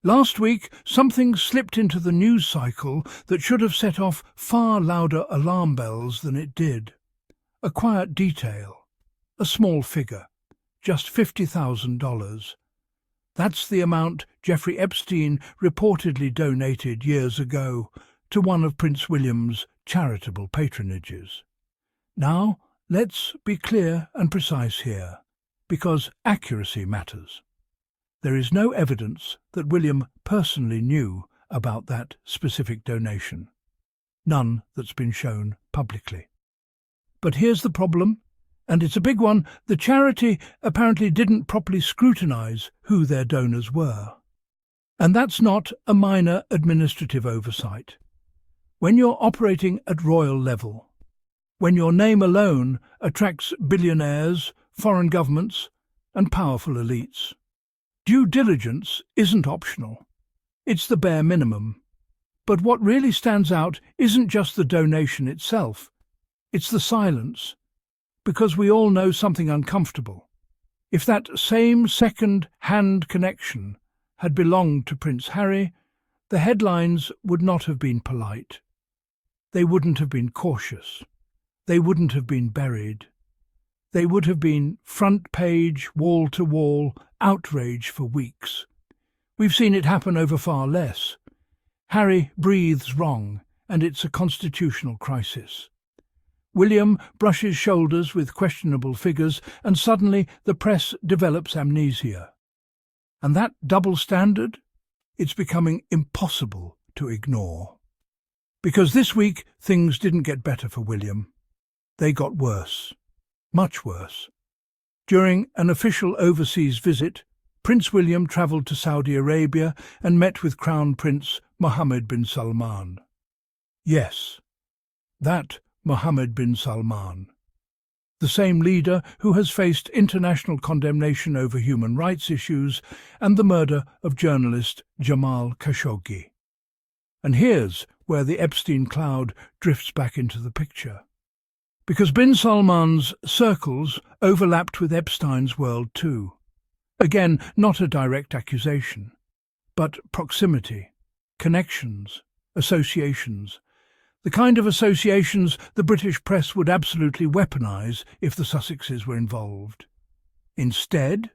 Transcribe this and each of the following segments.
Last week, something slipped into the news cycle that should have set off far louder alarm bells than it did. A quiet detail, a small figure, just $50,000. That's the amount Jeffrey Epstein reportedly donated years ago to one of Prince William's charitable patronages. Now, let's be clear and precise here, because accuracy matters. There is no evidence that William personally knew about that specific donation. None that's been shown publicly. But here's the problem, and it's a big one. The charity apparently didn't properly scrutinise who their donors were. And that's not a minor administrative oversight. When you're operating at royal level, when your name alone attracts billionaires, foreign governments, and powerful elites, due diligence isn't optional. It's the bare minimum. But what really stands out isn't just the donation itself. It's the silence. Because we all know something uncomfortable. If that same second-hand connection had belonged to Prince Harry, the headlines would not have been polite. They wouldn't have been cautious. They wouldn't have been buried. They would have been front-page, wall-to-wall outrage for weeks. We've seen it happen over far less. Harry breathes wrong, and it's a constitutional crisis. William brushes shoulders with questionable figures, and suddenly the press develops amnesia. And that double standard? It's becoming impossible to ignore. Because this week things didn't get better for William. They got worse. Much worse. During an official overseas visit, Prince William travelled to Saudi Arabia and met with Crown Prince Mohammed bin Salman. Yes, that Mohammed bin Salman, the same leader who has faced international condemnation over human rights issues and the murder of journalist Jamal Khashoggi. And here's where the Epstein cloud drifts back into the picture. Because bin Salman's circles overlapped with Epstein's world too. Again, not a direct accusation, but proximity, connections, associations. The kind of associations the British press would absolutely weaponise if the Sussexes were involved. Instead,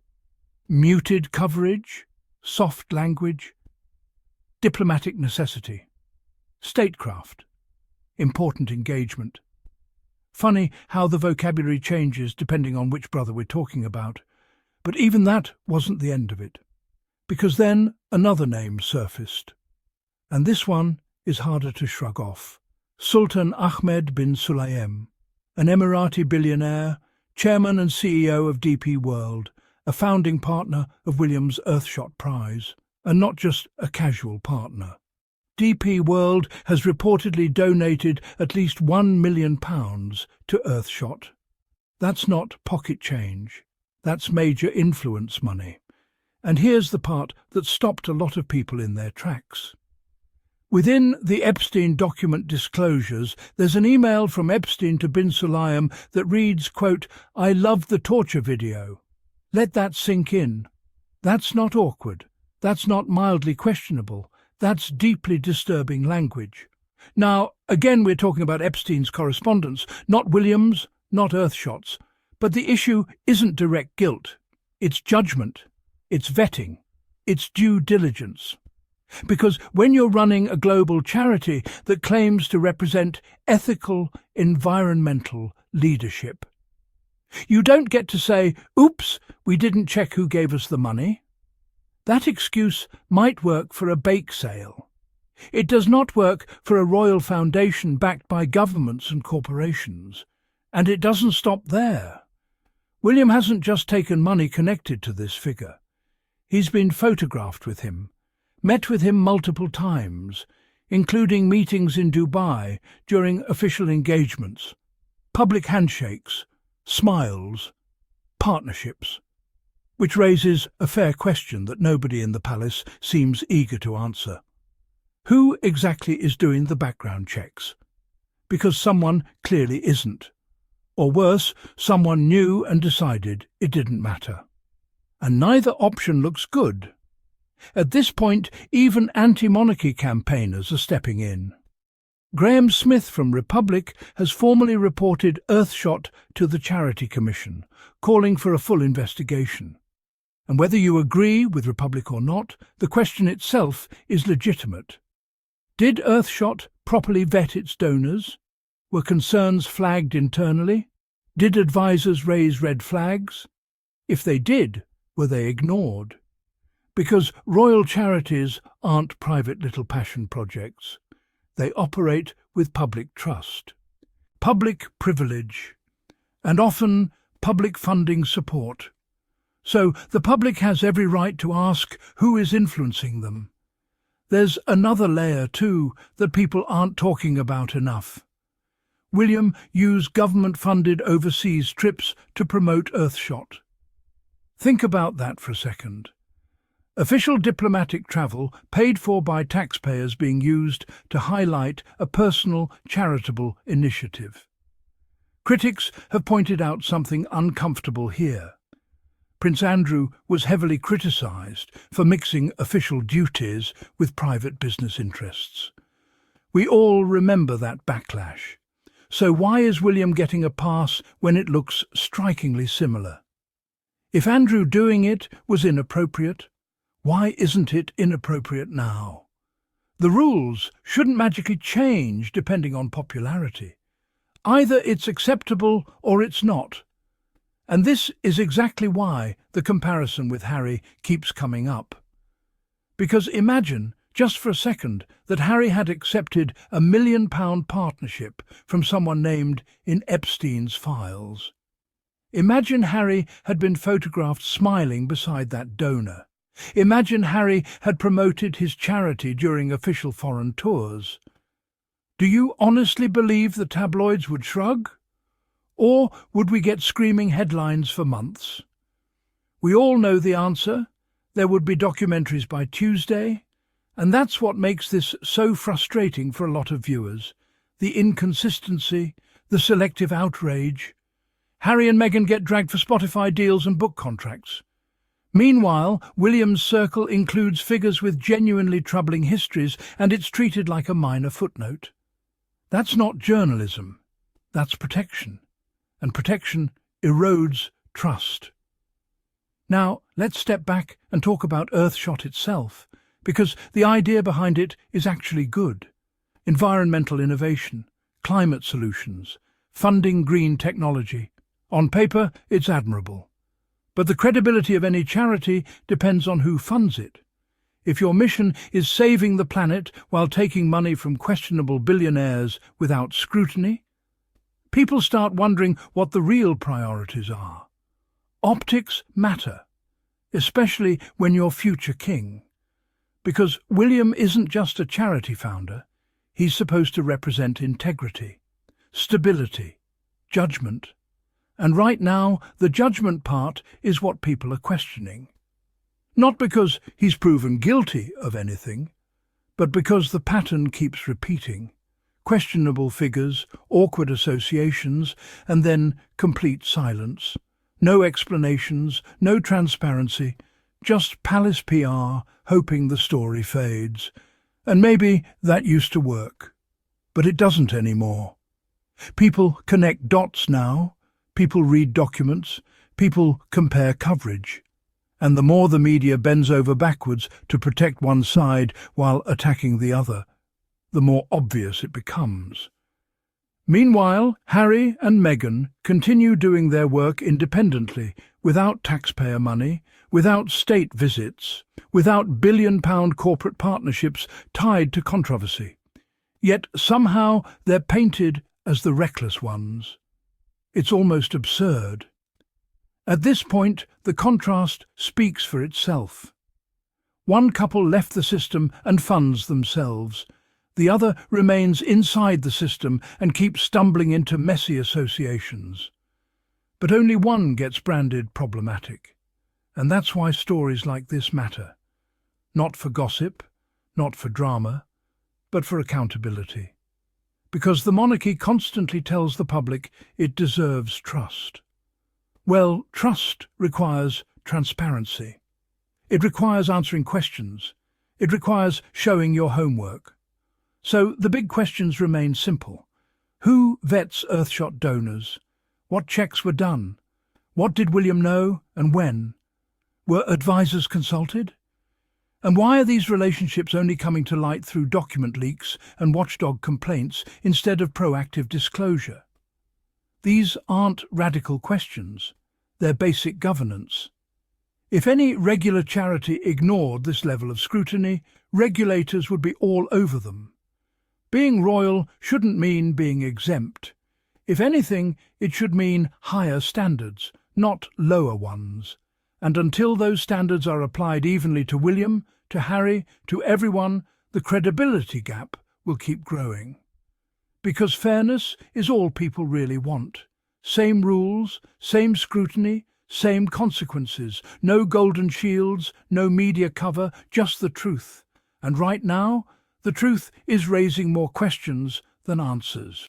muted coverage, soft language, diplomatic necessity, statecraft, important engagement. Funny how the vocabulary changes depending on which brother we're talking about. But even that wasn't the end of it. Because then another name surfaced. And this one is harder to shrug off. Sultan Ahmed bin Sulayem, an Emirati billionaire, chairman and CEO of DP World, a founding partner of William's Earthshot Prize, and not just a casual partner. DP World has reportedly donated at least £1 million to Earthshot. That's not pocket change. That's major influence money. And here's the part that stopped a lot of people in their tracks. Within the Epstein document disclosures, there's an email from Epstein to bin Sulayem that reads, quote, "I love the torture video. Let that sink in. That's not awkward. That's not mildly questionable. That's deeply disturbing language." Now, again, we're talking about Epstein's correspondence, not William's, not Earthshot's. But the issue isn't direct guilt. It's judgment. It's vetting. It's due diligence. Because when you're running a global charity that claims to represent ethical, environmental leadership, you don't get to say, "Oops, we didn't check who gave us the money." That excuse might work for a bake sale. It does not work for a royal foundation backed by governments and corporations. And it doesn't stop there. William hasn't just taken money connected to this figure. He's been photographed with him, met with him multiple times, including meetings in Dubai during official engagements, public handshakes, smiles, partnerships. Which raises a fair question that nobody in the palace seems eager to answer. Who exactly is doing the background checks? Because someone clearly isn't. Or worse, someone knew and decided it didn't matter. And neither option looks good. At this point, even anti-monarchy campaigners are stepping in. Graham Smith from Republic has formally reported Earthshot to the Charity Commission, calling for a full investigation. And whether you agree with Republic or not, the question itself is legitimate. Did Earthshot properly vet its donors? Were concerns flagged internally? Did advisors raise red flags? If they did, were they ignored? Because royal charities aren't private little passion projects. They operate with public trust, public privilege, and often public funding support. So the public has every right to ask who is influencing them. There's another layer, too, that people aren't talking about enough. William used government-funded overseas trips to promote Earthshot. Think about that for a second. Official diplomatic travel paid for by taxpayers being used to highlight a personal, charitable initiative. Critics have pointed out something uncomfortable here. Prince Andrew was heavily criticised for mixing official duties with private business interests. We all remember that backlash. So why is William getting a pass when it looks strikingly similar? If Andrew doing it was inappropriate, why isn't it inappropriate now? The rules shouldn't magically change depending on popularity. Either it's acceptable or it's not. And this is exactly why the comparison with Harry keeps coming up. Because imagine, just for a second, that Harry had accepted a £1 million partnership from someone named in Epstein's files. Imagine Harry had been photographed smiling beside that donor. Imagine Harry had promoted his charity during official foreign tours. Do you honestly believe the tabloids would shrug? Or would we get screaming headlines for months? We all know the answer. There would be documentaries by Tuesday. And that's what makes this so frustrating for a lot of viewers. The inconsistency, the selective outrage. Harry and Meghan get dragged for Spotify deals and book contracts. Meanwhile, William's circle includes figures with genuinely troubling histories, and it's treated like a minor footnote. That's not journalism. That's protection. And protection erodes trust. Now, let's step back and talk about Earthshot itself, because the idea behind it is actually good. Environmental innovation, climate solutions, funding green technology. On paper, it's admirable. But the credibility of any charity depends on who funds it. If your mission is saving the planet while taking money from questionable billionaires without scrutiny, people start wondering what the real priorities are. Optics matter, especially when you're future king. Because William isn't just a charity founder, he's supposed to represent integrity, stability, judgment. And right now, the judgment part is what people are questioning. Not because he's proven guilty of anything, but because the pattern keeps repeating. Questionable figures, awkward associations, and then complete silence. No explanations, no transparency, just palace PR, hoping the story fades. And maybe that used to work. But it doesn't anymore. People connect dots now. People read documents, people compare coverage. And the more the media bends over backwards to protect one side while attacking the other, the more obvious it becomes. Meanwhile, Harry and Meghan continue doing their work independently, without taxpayer money, without state visits, without billion-pound corporate partnerships tied to controversy. Yet somehow they're painted as the reckless ones. It's almost absurd. At this point, the contrast speaks for itself. One couple left the system and funds themselves. The other remains inside the system and keeps stumbling into messy associations. But only one gets branded problematic. And that's why stories like this matter. Not for gossip, not for drama, but for accountability. Because the monarchy constantly tells the public it deserves trust. Well, trust requires transparency. It requires answering questions. It requires showing your homework. So the big questions remain simple. Who vets Earthshot donors? What checks were done? What did William know and when? Were advisors consulted? And why are these relationships only coming to light through document leaks and watchdog complaints instead of proactive disclosure? These aren't radical questions. They're basic governance. If any regular charity ignored this level of scrutiny, regulators would be all over them. Being royal shouldn't mean being exempt. If anything, it should mean higher standards, not lower ones. And until those standards are applied evenly to William, to Harry, to everyone, the credibility gap will keep growing. Because fairness is all people really want. Same rules, same scrutiny, same consequences. No golden shields, no media cover, just the truth. And right now, the truth is raising more questions than answers.